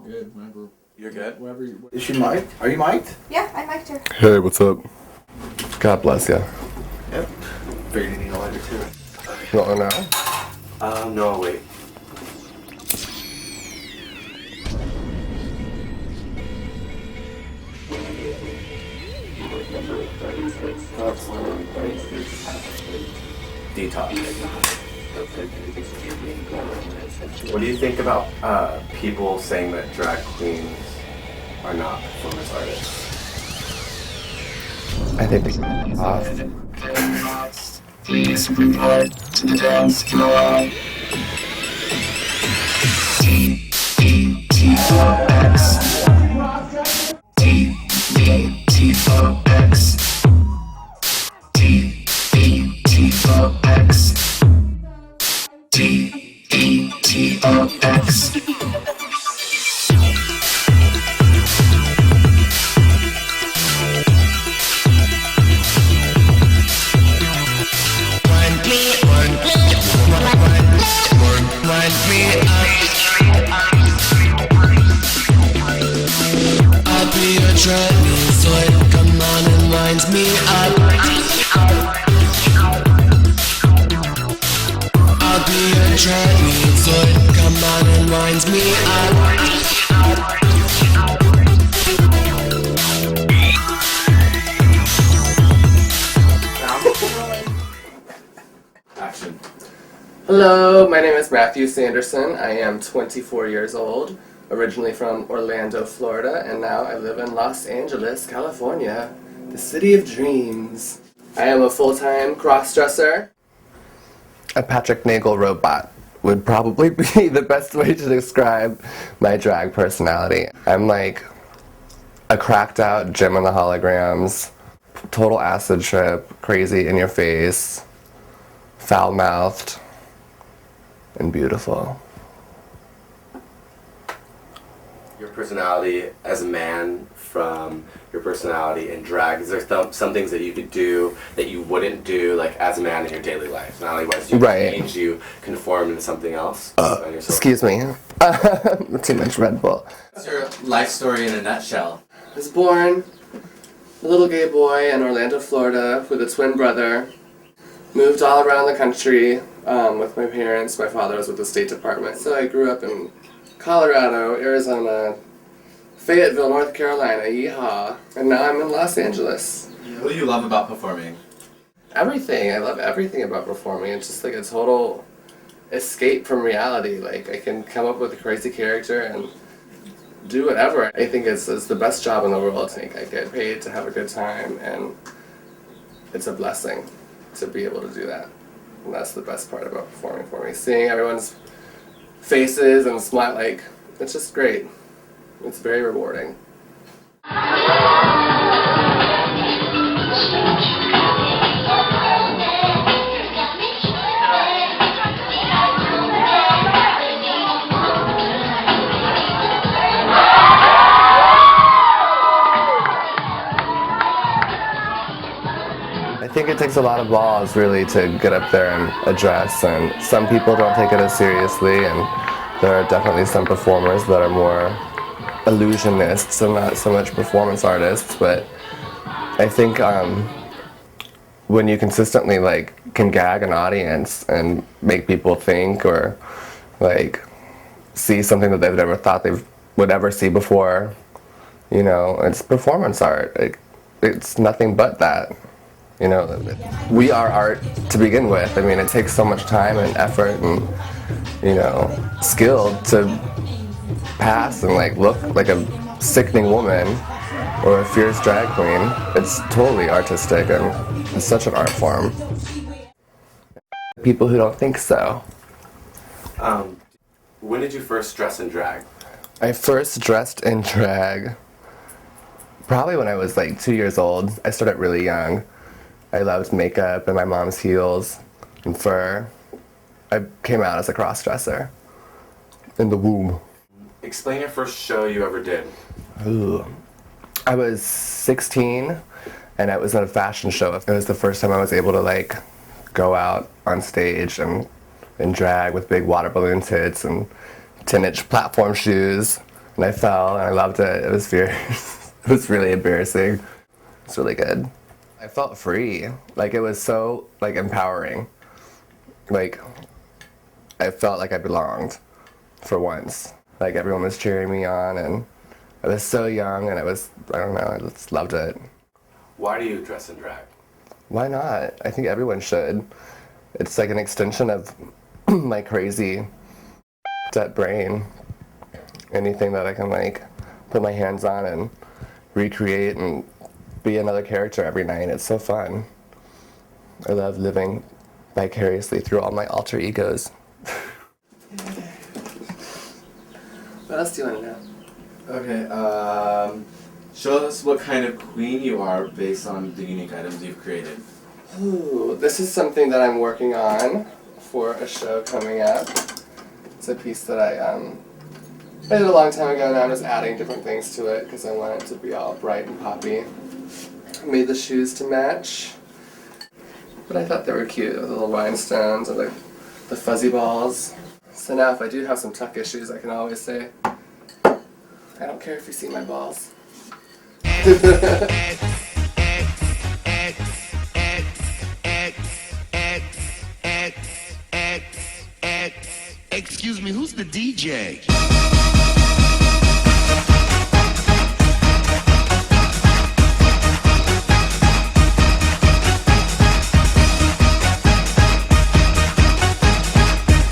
good. Whenever. You're good? Whenever you. Is she mic'd? Are you mic'd? Yeah, I mic'd her. Hey, what's up? God bless you. Yep. Figured you need a lighter too. You want one now? No, I'll wait. Detox. What do you think about people saying that drag queens are not performance artists? I think it's off. Please report to the dance floor. T-O-X T-O-X T-O-X T-O-X. I'll be your drag me foot, come on and wind me up. I'll be your drag me foot, come on and wind me up. Action. Hello, my name is Matthew Sanderson. I am 24 years old, originally from Orlando, Florida, and now I live in Los Angeles, California, the city of dreams. I am a full-time cross-dresser. A Patrick Nagel robot would probably be the best way to describe my drag personality. I'm like a cracked out Gem and the Holograms, total acid trip, crazy in your face, foul-mouthed, and beautiful. Your personality as a man from your personality in drag, is there some things that you could do that you wouldn't do like as a man in your daily life? Not only was you change, you conform into something else. Excuse me. Too much Red Bull. What's your life story in a nutshell? I was born a little gay boy in Orlando, Florida, with a twin brother. Moved all around the country with my parents. My father was with the State Department. So I grew up in Colorado, Arizona, Fayetteville, North Carolina, yeehaw. And now I'm in Los Angeles. What do you love about performing? Everything. I love everything about performing. It's just like a total escape from reality. Like, I can come up with a crazy character and do whatever. I think it's the best job in the world. I think I get paid to have a good time, and it's a blessing to be able to do that. And that's the best part about performing for me. Seeing everyone's faces and smile, like, it's just great. It's very rewarding. I think it takes a lot of balls, really, to get up there and address, and some people don't take it as seriously, and there are definitely some performers that are more illusionists and not so much performance artists, but I think when you consistently can gag an audience and make people think or see something that they've never thought they would ever see before, it's performance art. It's nothing but that. We are art to begin with. I mean, it takes so much time and effort and, skill to pass and look like a sickening woman or a fierce drag queen. It's totally artistic and it's such an art form. People who don't think so. When did you first dress in drag? I first dressed in drag probably when I was 2 years old. I started really young. I loved makeup and my mom's heels and fur. I came out as a cross-dresser in the womb. Explain your first show you ever did. Ooh. I was 16 and I was at a fashion show. It was the first time I was able to go out on stage and in drag with big water balloon tits and 10-inch platform shoes and I fell, and I loved it. It was fierce. It was really embarrassing. It's really good. I felt free. Like, it was so, like, empowering. Like, I felt like I belonged for once. Like, everyone was cheering me on, and I was so young, and I don't know, I just loved it. Why do you dress in drag? Why not? I think everyone should. It's like an extension of my crazy dead brain. Anything that I can, like, put my hands on and recreate and be another character every night. It's so fun. I love living vicariously through all my alter egos. What else do you want to know? Okay, show us what kind of queen you are based on the unique items you've created. Ooh, this is something that I'm working on for a show coming up. It's a piece that I did a long time ago, and I'm just adding different things to it because I want it to be all bright and poppy. I made the shoes to match, but I thought they were cute with the little rhinestones and the fuzzy balls. So now if I do have some tuck issues, I can always say, I don't care if you see my balls. Excuse me, who's the DJ?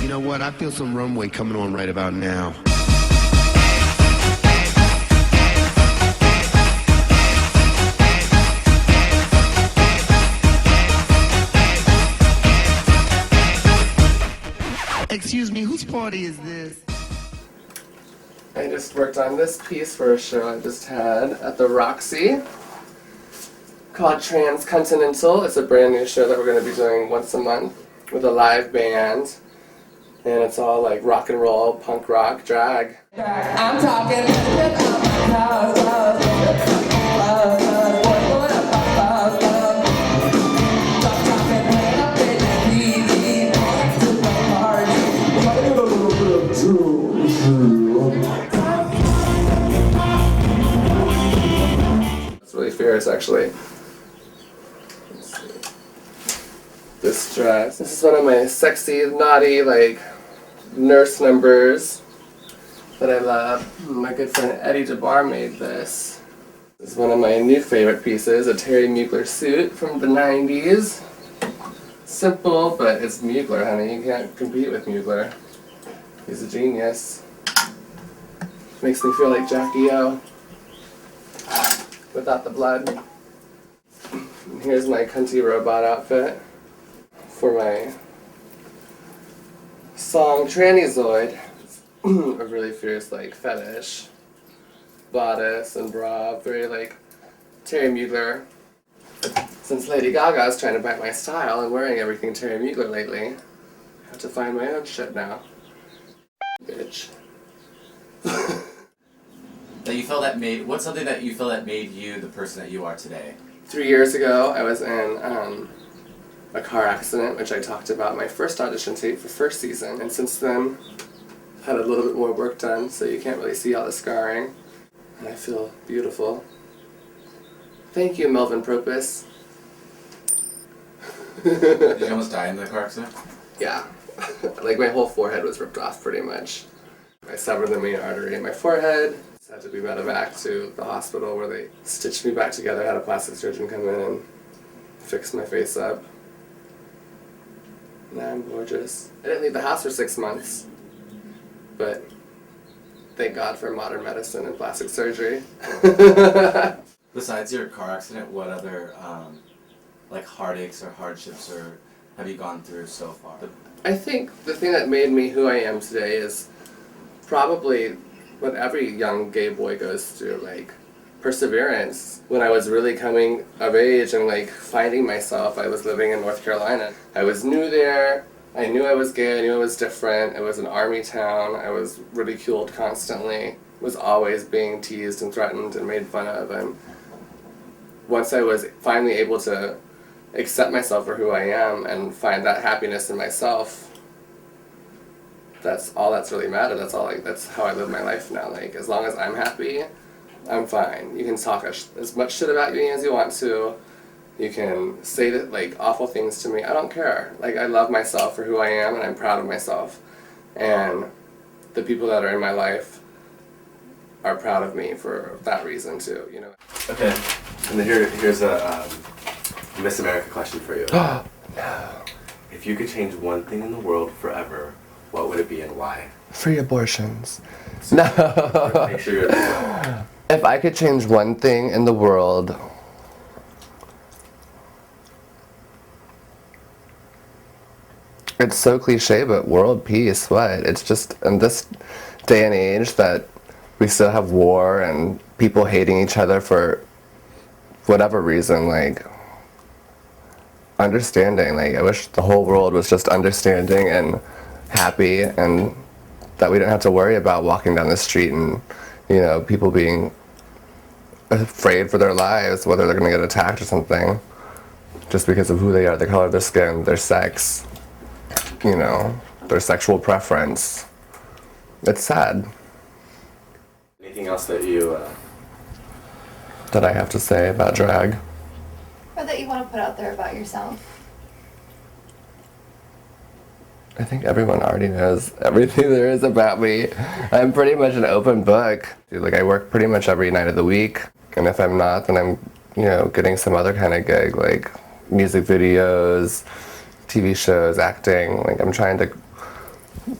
You know what? I feel some runway coming on right about now. Excuse me, whose party is this? I just worked on this piece for a show I just had at the Roxy called Transcontinental. It's a brand new show that we're going to be doing once a month with a live band. And it's all like rock and roll, punk rock, drag. I'm talking It's really fierce, actually. Let's see. This dress. This is one of my sexy, naughty, like, nurse numbers that I love. My good friend Eddie DeBar made this. This is one of my new favorite pieces, a Terry Mugler suit from the 90s. Simple, but it's Mugler, honey. You can't compete with Mugler. He's a genius. Makes me feel like Jackie O. Without the blood. And here's my cunty robot outfit for my song Trannyzoid. A really fierce, like, fetish bodice and bra, very, like, Terry Mugler. Since Lady Gaga's trying to bite my style and wearing everything Terry Mugler lately, I have to find my own shit now. Bitch. What's something that you feel that made you the person that you are today? 3 years ago, I was in a car accident, which I talked about my first audition tape for first season, and since then, had a little bit more work done, so you can't really see all the scarring, and I feel beautiful. Thank you, Melvin Propus. Did you almost die in the car accident? Yeah. Like, my whole forehead was ripped off, pretty much. I severed the main artery in my forehead. Had to be medevac to the hospital where they stitched me back together, had a plastic surgeon come in and fix my face up. Now I'm gorgeous. I didn't leave the house for 6 months, but thank God for modern medicine and plastic surgery. Besides your car accident, what other like heartaches or hardships have you gone through so far? I think the thing that made me who I am today is probably what every young gay boy goes through, like perseverance. When I was really coming of age and like finding myself, I was living in North Carolina. I was new there. I knew I was gay. I knew I was different. It was an army town. I was ridiculed constantly. Was always being teased and threatened and made fun of. And once I was finally able to accept myself for who I am and find that happiness in myself, that's all that's really matter. That's how I live my life now. Like, as long as I'm happy, I'm fine. You can talk as much shit about me as you want to. You can say that, like, awful things to me. I don't care. Like, I love myself for who I am, and I'm proud of myself. And the people that are in my life are proud of me for that reason too, you know. Okay, and then here's a Miss America question for you. No. If you could change one thing in the world forever, what would it be and why? Free abortions. No. Make sure you're the If I could change one thing in the world, it's so cliche, but world peace, what? It's just in this day and age that we still have war and people hating each other for whatever reason, like, understanding. Like, I wish the whole world was just understanding and happy, and that we didn't have to worry about walking down the street and, you know, people being afraid for their lives, whether they're going to get attacked or something, just because of who they are, the color of their skin, their sex, you know, their sexual preference. It's sad. Anything else that you That I have to say about drag? Or that you want to put out there about yourself? I think everyone already knows everything there is about me. I'm pretty much an open book. Like, I work pretty much every night of the week, and if I'm not, then I'm, you know, getting some other kind of gig, like music videos, TV shows, acting. Like, I'm trying to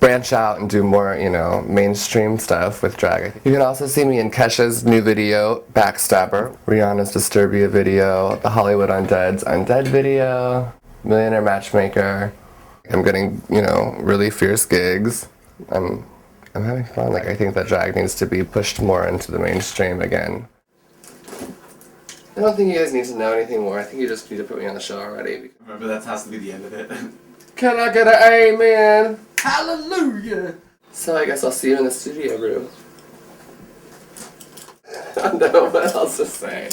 branch out and do more, you know, mainstream stuff with drag. You can also see me in Kesha's new video, Backstabber, Rihanna's Disturbia video, the Hollywood Undead's Undead video, Millionaire Matchmaker. I'm getting, you know, really fierce gigs. I'm having fun. Like, I think that drag needs to be pushed more into the mainstream again. I don't think you guys need to know anything more. I think you just need to put me on the show already. Remember, that has to be the end of it. Can I get an amen? Hallelujah! So I guess I'll see you in the studio, Ru. I don't know what else to say.